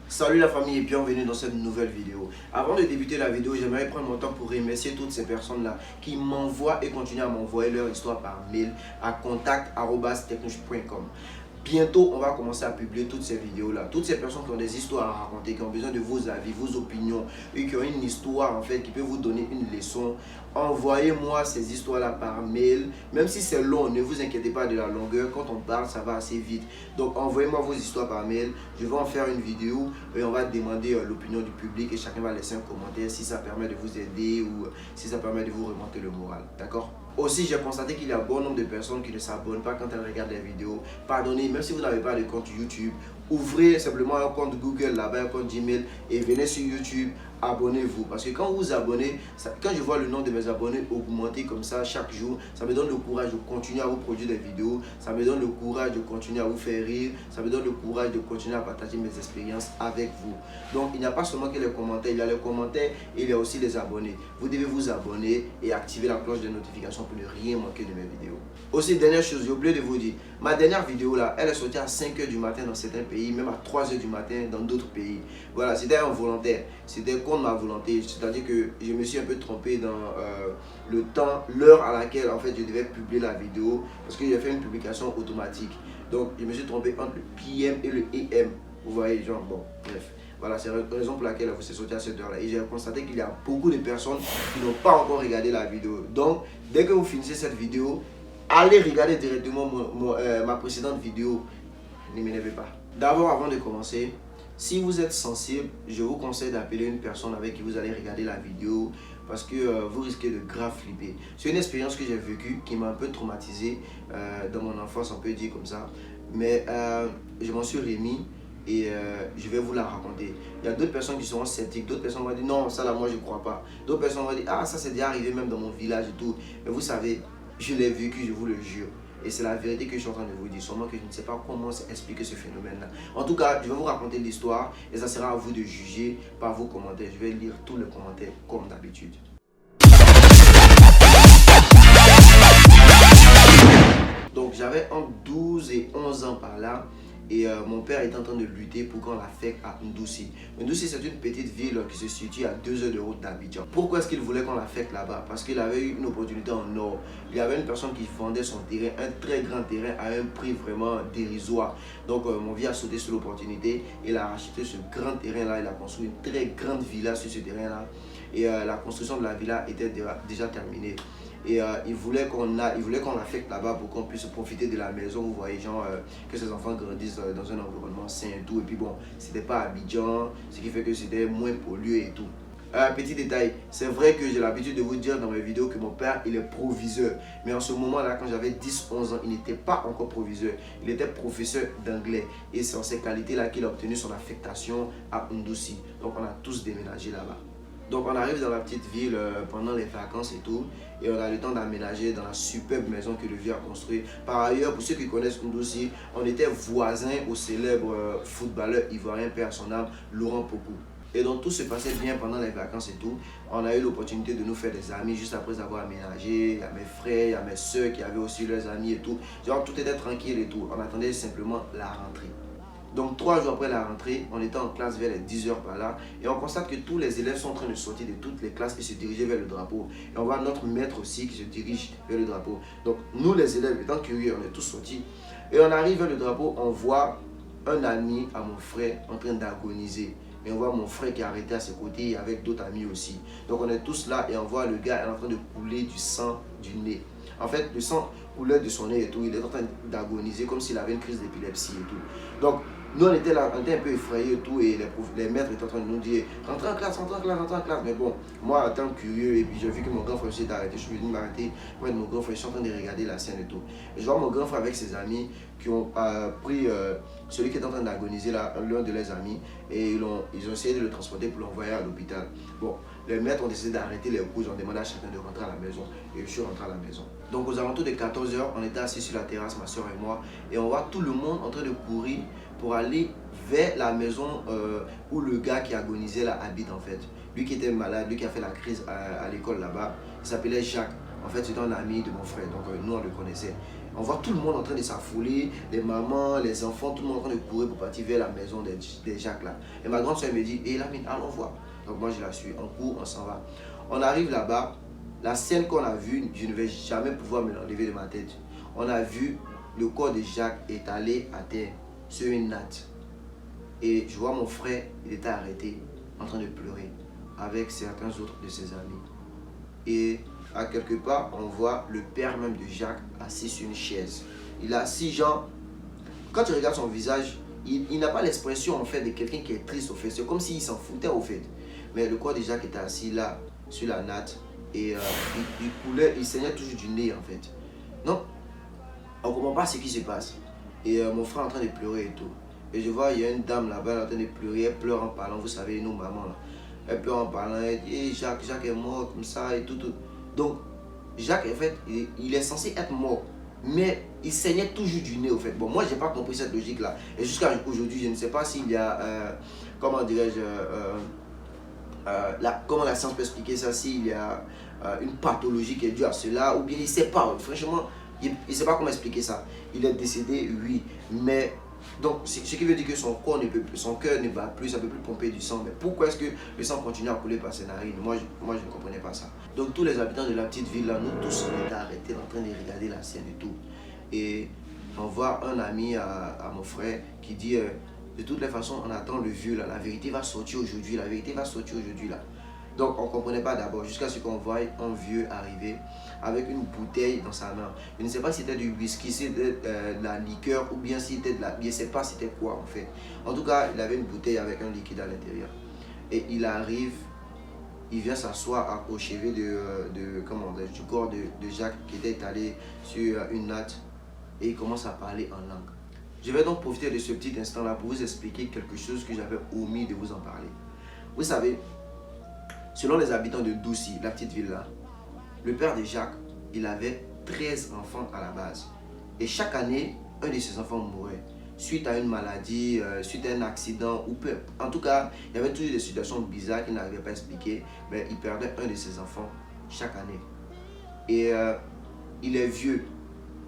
Salut la famille et bienvenue dans cette nouvelle vidéo. Avant de débuter la vidéo, j'aimerais prendre mon temps pour remercier toutes ces personnes-là qui m'envoient et continuent à m'envoyer leur histoire par mail à contact@technouche.com. Bientôt, on va commencer à publier toutes ces vidéos-là. Toutes ces personnes qui ont des histoires à raconter, qui ont besoin de vos avis, vos opinions, et qui ont une histoire en fait qui peut vous donner une leçon, envoyez-moi ces histoires-là par mail. Même si c'est long, ne vous inquiétez pas de la longueur. Quand on parle, ça va assez vite. Donc, envoyez-moi vos histoires par mail. Je vais en faire une vidéo et on va demander l'opinion du public et chacun va laisser un commentaire si ça permet de vous aider ou si ça permet de vous remonter le moral. D'accord? Aussi, j'ai constaté qu'il y a bon nombre de personnes qui ne s'abonnent pas quand elles regardent les vidéos. Pardonnez, même si vous n'avez pas de compte YouTube, ouvrez simplement un compte Google là-bas, un compte Gmail et venez sur YouTube, abonnez-vous. Parce que quand vous vous abonnez, quand je vois le nombre de mes abonnés augmenter comme ça chaque jour, ça me donne le courage de continuer à vous produire des vidéos, ça me donne le courage de continuer à vous faire rire, ça me donne le courage de continuer à partager mes expériences avec vous. Donc, il n'y a pas seulement que les commentaires, il y a les commentaires et il y a aussi les abonnés. Vous devez vous abonner et activer la cloche de notification pour ne rien manquer de mes vidéos. Aussi, dernière chose, j'ai oublié de vous dire, ma dernière vidéo là, elle est sortie à 5 h du matin dans certains pays, même à 3 h du matin dans d'autres pays. Voilà, c'était involontaire, c'était contre ma volonté, c'est-à-dire que je me suis un peu trompé dans le temps, l'heure à laquelle en fait je devais publier la vidéo, parce que j'ai fait une publication automatique. Donc, je me suis trompé entre le PM et le AM. Vous voyez, genre, bon, bref. Voilà, c'est la raison pour laquelle vous êtes sorti à cette heure-là. Et j'ai constaté qu'il y a beaucoup de personnes qui n'ont pas encore regardé la vidéo. Donc, dès que vous finissez cette vidéo, allez regarder directement ma précédente vidéo. Ne m'énervez pas. D'abord, avant de commencer, si vous êtes sensible, je vous conseille d'appeler une personne avec qui vous allez regarder la vidéo parce que vous risquez de grave flipper. C'est une expérience que j'ai vécue qui m'a un peu traumatisé dans mon enfance, on peut dire comme ça. Mais je m'en suis remis et je vais vous la raconter. Il y a d'autres personnes qui seront sceptiques, d'autres personnes vont dire non, ça là moi je crois pas. D'autres personnes vont dire ah ça c'est déjà arrivé même dans mon village et tout. Mais vous savez, je l'ai vécu, je vous le jure. Et c'est la vérité que je suis en train de vous dire, seulement que je ne sais pas comment expliquer ce phénomène-là. En tout cas, je vais vous raconter l'histoire et ça sera à vous de juger par vos commentaires. Je vais lire tous les commentaires comme d'habitude. Donc j'avais entre 12 et 11 ans par là. Et mon père était en train de lutter pour qu'on l'affecte à Ndoussi. Ndoussi, c'est une petite ville qui se situe à 2 heures de route d'Abidjan. Pourquoi est-ce qu'il voulait qu'on l'affecte là-bas? Parce qu'il avait eu une opportunité en or. Il y avait une personne qui vendait son terrain, un très grand terrain à un prix vraiment dérisoire. Donc mon vieux a sauté sur l'opportunité. Il a racheté ce grand terrain-là. Il a construit une très grande villa sur ce terrain-là. Et la construction de la villa était déjà terminée. Et il voulait qu'on l'affecte là-bas pour qu'on puisse profiter de la maison. Vous voyez, genre, que ses enfants grandissent dans un environnement sain et tout. Et puis bon, c'était pas Abidjan, ce qui fait que c'était moins pollué et tout. Petit détail, c'est vrai que j'ai l'habitude de vous dire dans mes vidéos que mon père, il est proviseur. Mais en ce moment-là, quand j'avais 10-11 ans, il n'était pas encore proviseur. Il était professeur d'anglais. Et c'est en ces qualités-là qu'il a obtenu son affectation à Ndoussi. Donc on a tous déménagé là-bas. Donc on arrive dans la petite ville pendant les vacances et tout, et on a le temps d'aménager dans la superbe maison que le vieux a construite. Par ailleurs, pour ceux qui connaissent Ndoussi, on était voisins au célèbre footballeur ivoirien, père à son âme, Laurent Pokou. Et donc tout se passait bien pendant les vacances et tout. On a eu l'opportunité de nous faire des amis juste après avoir aménagé. Il y a mes frères, il y a mes soeurs qui avaient aussi leurs amis et tout. Genre tout était tranquille et tout. On attendait simplement la rentrée. Donc 3 jours après la rentrée, on était en classe vers les 10 h par là et on constate que tous les élèves sont en train de sortir de toutes les classes et se diriger vers le drapeau. Et on voit notre maître aussi qui se dirige vers le drapeau. Donc nous les élèves étant curieux, on est tous sortis et on arrive vers le drapeau, on voit un ami à mon frère en train d'agoniser. Et on voit mon frère qui est arrêté à ses côtés avec d'autres amis aussi. Donc on est tous là et on voit le gars en train de couler du sang du nez. En fait, le sang coulait de son nez et tout. Il est en train d'agoniser comme s'il avait une crise d'épilepsie et tout. Donc nous on était là, on était un peu effrayés et tout, et les maîtres étaient en train de nous dire rentrez en classe, rentrez en classe, rentrez en classe. Mais bon, moi étant curieux, et puis j'ai vu que mon grand frère aussi était arrêté, je suis venu m'arrêter pour être mon grand frère, je suis en train de regarder la scène et tout. Et je vois mon grand frère avec ses amis qui ont pris celui qui est en train d'agoniser là, l'un de leurs amis, et ils ont essayé de le transporter pour l'envoyer à l'hôpital. Bon, les maîtres ont décidé d'arrêter les cours, ils ont demandé à chacun de rentrer à la maison, et je suis rentré à la maison. Donc aux alentours de 14 h, on était assis sur la terrasse, ma soeur et moi, et on voit tout le monde en train de courir pour aller vers la maison où le gars qui agonisait là habite en fait. Lui qui était malade, lui qui a fait la crise à l'école là-bas, il s'appelait Jacques. En fait, c'était un ami de mon frère, donc nous on le connaissait. On voit tout le monde en train de s'affouler, les mamans, les enfants, tout le monde en train de courir pour partir vers la maison des Jacques là. Et ma grande soeur me dit, hé Lamine, allons voir. Donc moi je la suis, on court, on s'en va. On arrive là-bas, la scène qu'on a vue, je ne vais jamais pouvoir me l'enlever de ma tête. On a vu le corps de Jacques étalé à terre sur une natte. Et je vois mon frère, il était arrêté, en train de pleurer, avec certains autres de ses amis. Et à quelque part, on voit le père même de Jacques assis sur une chaise. Il a assis genre, quand tu regardes son visage, il n'a pas l'expression en fait de quelqu'un qui est triste au fait. C'est comme s'il s'en foutait au fait. Mais le corps de Jacques était assis là, sur la natte, et il coulait, il saignait toujours du nez en fait. Non, on ne comprend pas ce qui se passe. Et mon frère est en train de pleurer et tout. Et je vois, il y a une dame là-bas, elle est en train de pleurer, elle pleure en parlant, vous savez, nous mamans là. Elle pleure en parlant, elle dit, hey, Jacques est mort comme ça et tout. Donc, Jacques, en fait, il est censé être mort. Mais il saignait toujours du nez, au fait. Bon, moi, je n'ai pas compris cette logique-là. Et jusqu'à aujourd'hui, je ne sais pas s'il y a, comment dirais-je, comment la science peut expliquer ça, s'il y a une pathologie qui est due à cela, ou bien il ne sait pas. Franchement, il ne sait pas comment expliquer ça. Il est décédé, oui, mais... Donc, ce qui veut dire que son corps ne peut plus, son cœur ne bat plus, ça ne peut plus pomper du sang. Mais pourquoi est-ce que le sang continue à couler par ses narines? Moi, je ne comprenais pas ça. Donc, tous les habitants de la petite ville, là, nous tous, on était arrêtés en train de regarder la scène et tout. Et on voit un ami à mon frère qui dit, de toutes les façons, on attend le vieux, là. La vérité va sortir aujourd'hui, la vérité va sortir aujourd'hui, là. Donc, on ne comprenait pas d'abord, jusqu'à ce qu'on voie un vieux arriver avec une bouteille dans sa main. Je ne sais pas si c'était du whisky, si c'était de la liqueur ou bien si c'était de la... Je ne sais pas c'était quoi en fait. En tout cas, il avait une bouteille avec un liquide à l'intérieur. Et il arrive, il vient s'asseoir au chevet du corps de Jacques qui était étalé sur une natte. Et il commence à parler en langue. Je vais donc profiter de ce petit instant-là pour vous expliquer quelque chose que j'avais omis de vous en parler. Vous savez, selon les habitants de Doucy, la petite ville là, le père de Jacques, il avait 13 enfants à la base. Et chaque année, un de ses enfants mourait. Suite à une maladie, suite à un accident, ou peu. En tout cas, il y avait toujours des situations bizarres qu'il n'arrivait pas à expliquer. Mais il perdait un de ses enfants chaque année. Et il est vieux.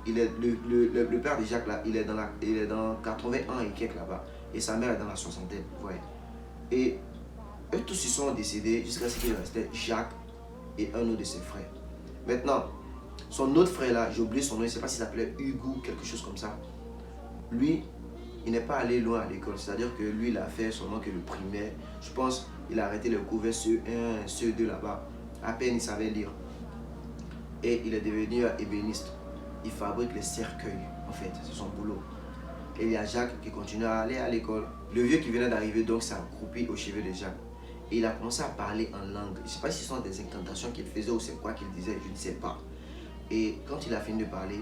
Le père de Jacques là, il est dans 80 ans et quelques là-bas. Et sa mère est dans la soixantaine. Ouais. Et eux tous ils sont décédés jusqu'à ce qu'il restait Jacques et un autre de ses frères. Maintenant, son autre frère là, j'ai oublié son nom, je ne sais pas s'il s'appelait Hugo, quelque chose comme ça. Lui, il n'est pas allé loin à l'école, c'est-à-dire que lui, il a fait seulement que le primaire. Je pense qu'il a arrêté le cours vers CE1, CE2 là-bas. À peine il savait lire. Et il est devenu ébéniste. Il fabrique les cercueils, en fait, c'est son boulot. Et il y a Jacques qui continue à aller à l'école. Le vieux qui venait d'arriver, donc, s'est accroupi au chevet de Jacques. Et il a commencé à parler en langue. Je ne sais pas si ce sont des incantations qu'il faisait ou c'est quoi qu'il disait, je ne sais pas. Et quand il a fini de parler,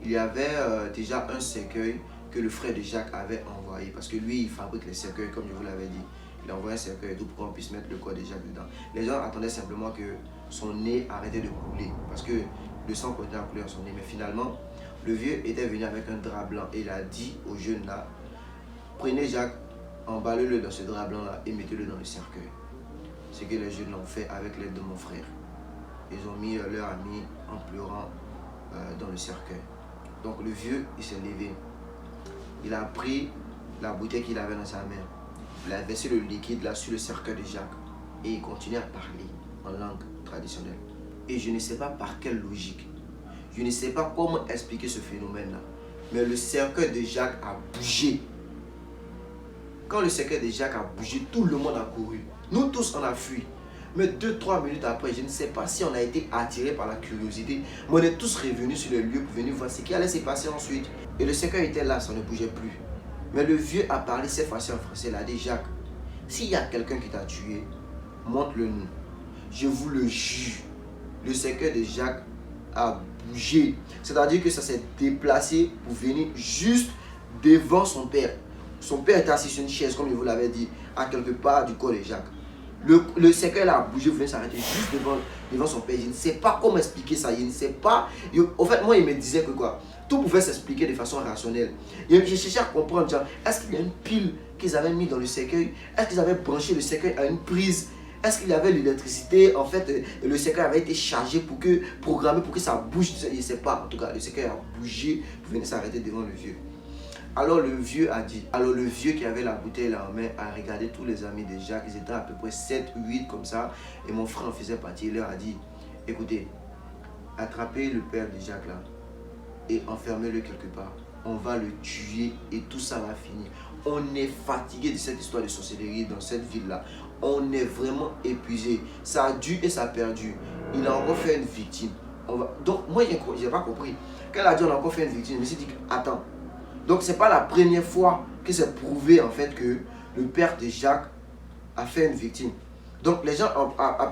il y avait déjà un cercueil que le frère de Jacques avait envoyé. Parce que lui, il fabrique les cercueils, comme je vous l'avais dit. Il a envoyé un cercueil et tout pour qu'on puisse mettre le corps de Jacques dedans. Les gens attendaient simplement que son nez arrêtait de couler. Parce que le sang continuait à couler dans son nez. Mais finalement, le vieux était venu avec un drap blanc. Et il a dit aux jeunes là, prenez Jacques, emballez-le dans ce drap blanc là et mettez-le dans le cercueil. Ce que les jeunes l'ont fait avec l'aide de mon frère. Ils ont mis leur ami en pleurant dans le cercueil. Donc le vieux, il s'est levé. Il a pris la bouteille qu'il avait dans sa main. Il a versé le liquide là sur le cercueil de Jacques. Et il continue à parler en langue traditionnelle. Et je ne sais pas par quelle logique. Je ne sais pas comment expliquer ce phénomène là. Mais le cercueil de Jacques a bougé. Quand le cercueil de Jacques a bougé, tout le monde a couru. Nous tous, on a fui. Mais 2-3 minutes après, je ne sais pas si on a été attiré par la curiosité, mais on est tous revenus sur le lieu pour venir voir ce qui allait se passer ensuite. Et le cercueil était là, ça ne bougeait plus. Mais le vieux a parlé cette fois-ci en français. Il a dit, Jacques, s'il y a quelqu'un qui t'a tué, montre-le nous. Je vous le jure, le cercueil de Jacques a bougé. C'est-à-dire que ça s'est déplacé pour venir juste devant son père. Son père était assis sur une chaise, comme je vous l'avais dit, à quelque part du corps de Jacques. Le cercueil a bougé, venait s'arrêter juste devant son père. Je ne sais pas comment expliquer ça, je ne sais pas. En fait, moi, il me disait que quoi, tout pouvait s'expliquer de façon rationnelle. Je cherchais à comprendre, est-ce qu'il y a une pile qu'ils avaient mis dans le cercueil? Est-ce qu'ils avaient branché le cercueil à une prise Est-ce qu'il y avait l'électricité? En fait, le séquoia avait été chargé programmé pour que ça bouge. Je ne sais pas. En tout cas, le séquoia a bougé pour venir s'arrêter devant le vieux. Alors le vieux a dit, alors le vieux qui avait la bouteille là en main a regardé tous les amis de Jacques, ils étaient à peu près 7, 8 comme ça, et mon frère en faisait partie, il leur a dit, écoutez, attrapez le père de Jacques là, et enfermez-le quelque part, on va le tuer et tout ça va finir. On est fatigué de cette histoire de sorcellerie dans cette ville là, on est vraiment épuisé, ça a dû et ça a perdu, il a encore fait une victime. Donc moi j'ai pas compris, quand elle a dit on a encore fait une victime, je me suis dit, attends. Donc c'est pas la première fois que c'est prouvé en fait que le père de Jacques a fait une victime. Donc les gens,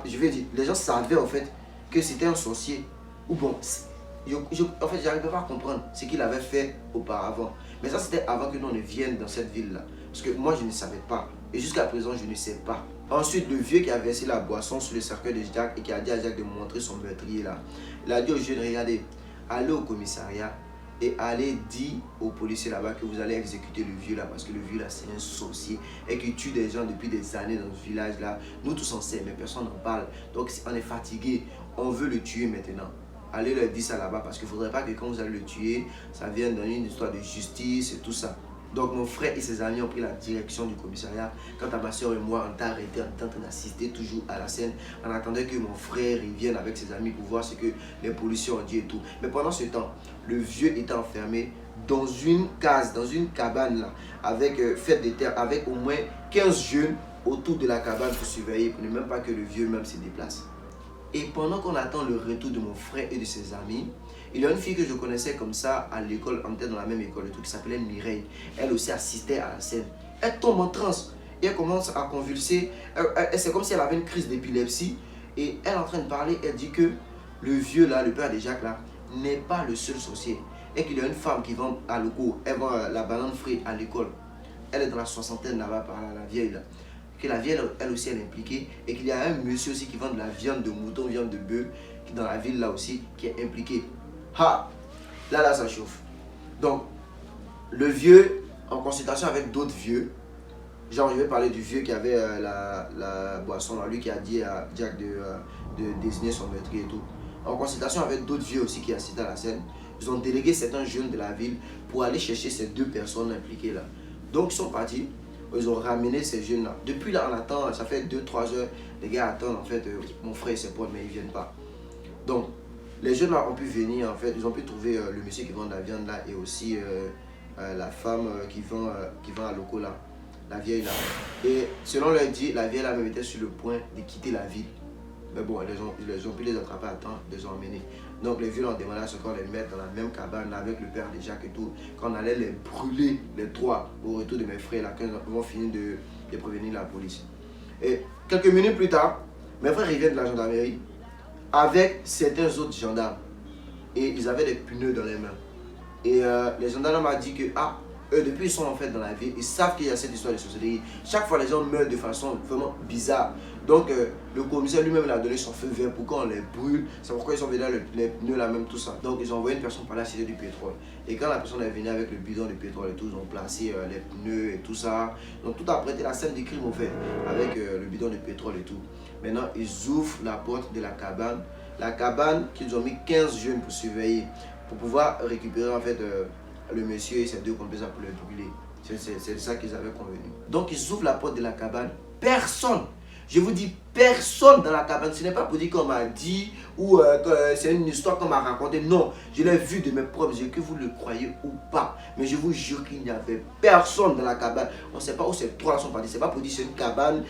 je vais dire, les gens savaient en fait que c'était un sorcier. Ou bon, en fait j'arrivais pas à comprendre ce qu'il avait fait auparavant. Mais ça c'était avant que nous ne vienne dans cette ville-là. Parce que moi je ne savais pas. Et jusqu'à présent je ne sais pas. Ensuite le vieux qui a versé la boisson sur le cercueil de Jacques et qui a dit à Jacques de montrer son meurtrier là. Il a dit aux jeunes, regardez, allez au commissariat. Et allez dire aux policiers là-bas que vous allez exécuter le vieux là parce que le vieux là c'est un sorcier et qui tue des gens depuis des années dans ce village là. Nous tous on sait mais personne n'en parle. Donc on est fatigué, on veut le tuer maintenant. Allez leur dire ça là-bas parce qu'il ne faudrait pas que quand vous allez le tuer, ça vienne dans une histoire de justice et tout ça. Donc mon frère et ses amis ont pris la direction du commissariat. Quant à ma soeur et moi, on t'a arrêté, on était en train d'assister toujours à la scène. On attendait que mon frère revienne avec ses amis pour voir ce que les policiers ont dit et tout. Mais pendant ce temps, le vieux était enfermé dans une case, dans une cabane là, avec faite de terre, avec au moins 15 jeunes autour de la cabane pour surveiller, pour ne même pas que le vieux même se déplace. Et pendant qu'on attend le retour de mon frère et de ses amis, il y a une fille que je connaissais comme ça à l'école, on était dans la même école et tout, qui s'appelait Mireille. Elle aussi assistait à la scène. Elle tombe en transe et elle commence à convulser. C'est comme si elle avait une crise d'épilepsie. Et elle est en train de parler, elle dit que le vieux là, le père de Jacques là, n'est pas le seul sorcier. Et qu'il y a une femme qui vend à Loco, elle vend la banane frite à l'école. Elle est dans la soixantaine là-bas, par là, la vieille là. Que la vieille, elle aussi, elle est impliquée. Et qu'il y a un monsieur aussi qui vend de la viande de mouton, viande de bœuf, qui dans la ville là aussi, qui est impliqué. Ha! Là, ça chauffe. Donc, le vieux, en consultation avec d'autres vieux, genre, je vais parler du vieux qui avait la boisson, lui qui a dit à Jack de désigner son meurtrier et tout. En consultation avec d'autres vieux aussi qui assistent à la scène, ils ont délégué certains jeunes de la ville pour aller chercher ces deux personnes impliquées là. Donc, ils sont partis. Ils ont ramené ces jeunes là. Depuis là, on attend, ça fait 2-3 heures. Les gars attendent en fait mon frère et ses potes, mais ils ne viennent pas. Donc, les jeunes là ont pu venir en fait. Ils ont pu trouver le monsieur qui vend de la viande là et aussi la femme qui vend à Loco là, la vieille là. Et selon leur dit, la vieille là même était sur le point de quitter la ville. Mais bon, ils ont pu les attraper à temps, ils les ont emmenés. Donc les vieux ont demandé à ce qu'on les mette dans la même cabane avec le père de Jacques et tout. Qu'on allait les brûler, les trois, au retour de mes frères là, quand ils vont finir de prévenir la police. Et quelques minutes plus tard, mes frères reviennent de la gendarmerie avec certains autres gendarmes. Et ils avaient des pneus dans les mains. Et les gendarmes m'ont dit que, eux, depuis ils sont en fait dans la ville, ils savent qu'il y a cette histoire de sorcellerie. Chaque fois, les gens meurent de façon vraiment bizarre. Donc, le commissaire lui-même a donné son feu vert pour qu'on les brûle. C'est pourquoi ils sont venus dans les pneus là, même tout ça. Donc, ils ont envoyé une personne par là chercher du pétrole. Et quand la personne est venue avec le bidon de pétrole et tout, ils ont placé les pneus et tout ça. Donc, tout a prêté la scène du crime au fait, avec le bidon de pétrole et tout. Maintenant, ils ouvrent la porte de la cabane. La cabane qu'ils ont mis 15 jeunes pour surveiller, pour pouvoir récupérer en fait le monsieur et ses deux complices pour les brûler. C'est ça qu'ils avaient convenu. Donc ils ouvrent la porte de la cabane. Personne, je vous dis personne dans la cabane. Ce n'est pas pour dire qu'on m'a dit ou que c'est une histoire qu'on m'a racontée. Non, je l'ai vu de mes propres yeux, que vous le croyez ou pas. Mais je vous jure qu'il n'y avait personne dans la cabane. On ne sait pas où ces trois sont partis. Ce n'est pas pour dire que c'est une cabane,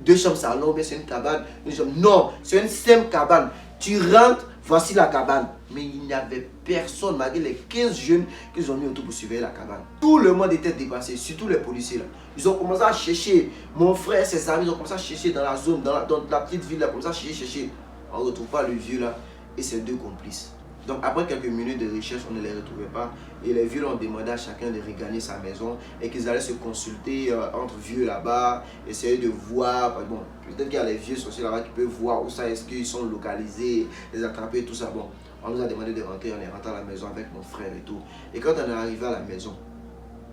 2 chambres salon, mais c'est une cabane, une chambre. Non, c'est une simple cabane. Tu rentres, voici la cabane. Mais il n'y avait personne, malgré les 15 jeunes qu'ils ont mis autour pour surveiller la cabane. Tout le monde était dépassé, surtout les policiers là. Ils ont commencé à chercher, mon frère, ses amis, ils ont commencé à chercher dans la zone, dans la petite ville là, commencé à chercher. On ne retrouve pas le vieux là et ses deux complices. Donc après quelques minutes de recherche, on ne les retrouvait pas. Et les vieux ont demandé à chacun de regagner sa maison et qu'ils allaient se consulter entre vieux là-bas, essayer de voir. Bon, peut-être qu'il y a les vieux sorciers là-bas qui peuvent voir où ça est-ce qu'ils sont localisés, les attraper, tout ça. Bon, on nous a demandé de rentrer, on est rentré à la maison avec mon frère et tout. Et quand on est arrivé à la maison,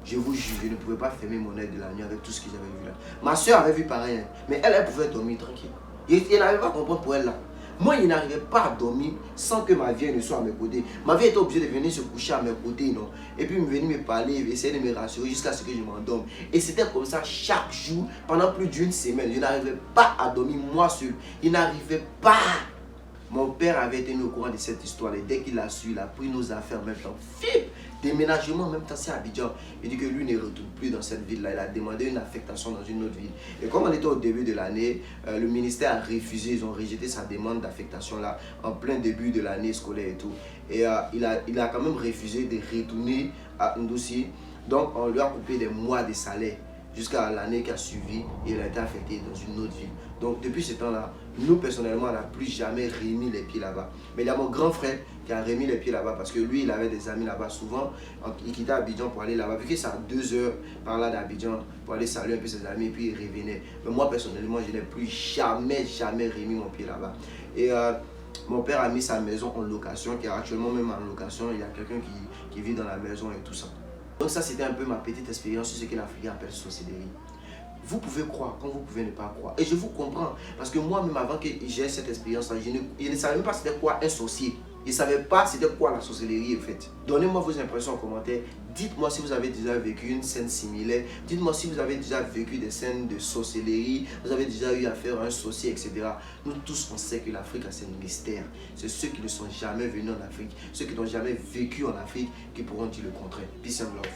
je vous jure, je ne pouvais pas fermer mon œil de la nuit avec tout ce que j'avais vu là. Ma soeur avait vu pareil, hein, mais elle pouvait dormir tranquille. Il n'arrivait pas à comprendre pour elle là. Moi, il n'arrivait pas à dormir sans que ma vieille ne soit à mes côtés. Ma vieille était obligée de venir se coucher à mes côtés, non? Et puis venir me parler, essayer de me rassurer jusqu'à ce que je m'endorme. Et c'était comme ça chaque jour, pendant plus d'une semaine. Je n'arrivais pas à dormir moi seul. Il n'arrivait pas. Mon père avait été au courant de cette histoire et dès qu'il a su, il a pris nos affaires en même temps. Fip! Déménagement en même temps, c'est Abidjan. Il dit que lui ne retourne plus dans cette ville-là. Il a demandé une affectation dans une autre ville. Et comme on était au début de l'année, le ministère a refusé, ils ont rejeté sa demande d'affectation-là en plein début de l'année scolaire et tout. Et il a quand même refusé de retourner à Ndoussi. Donc on lui a coupé des mois de salaire jusqu'à l'année qui a suivi et il a été affecté dans une autre ville. Donc depuis ce temps-là, nous personnellement, on n'a plus jamais remis les pieds là-bas. Mais il y a mon grand frère qui a remis les pieds là-bas parce que lui, il avait des amis là-bas souvent. Il quittait Abidjan pour aller là-bas. Vu que c'est à 2 heures par là d'Abidjan pour aller saluer un peu ses amis et puis il revenait. Mais moi personnellement, je n'ai plus jamais remis mon pied là-bas. Et mon père a mis sa maison en location, qui est actuellement même en location. Il y a quelqu'un qui vit dans la maison et tout ça. Donc ça, c'était un peu ma petite expérience sur ce que l'Africain appelle sorcellerie. Vous pouvez croire comme vous pouvez ne pas croire. Et je vous comprends. Parce que moi-même, avant que j'ai cette expérience-là, je ne savais même pas c'était quoi un sorcier. Je ne savais pas c'était quoi la sorcellerie en fait. Donnez-moi vos impressions en commentaire. Dites-moi si vous avez déjà vécu une scène similaire. Dites-moi si vous avez déjà vécu des scènes de sorcellerie. Vous avez déjà eu affaire à un sorcier, etc. Nous tous, on sait que l'Afrique a ses mystères. C'est ceux qui ne sont jamais venus en Afrique, ceux qui n'ont jamais vécu en Afrique, qui pourront dire le contraire. Peace and love.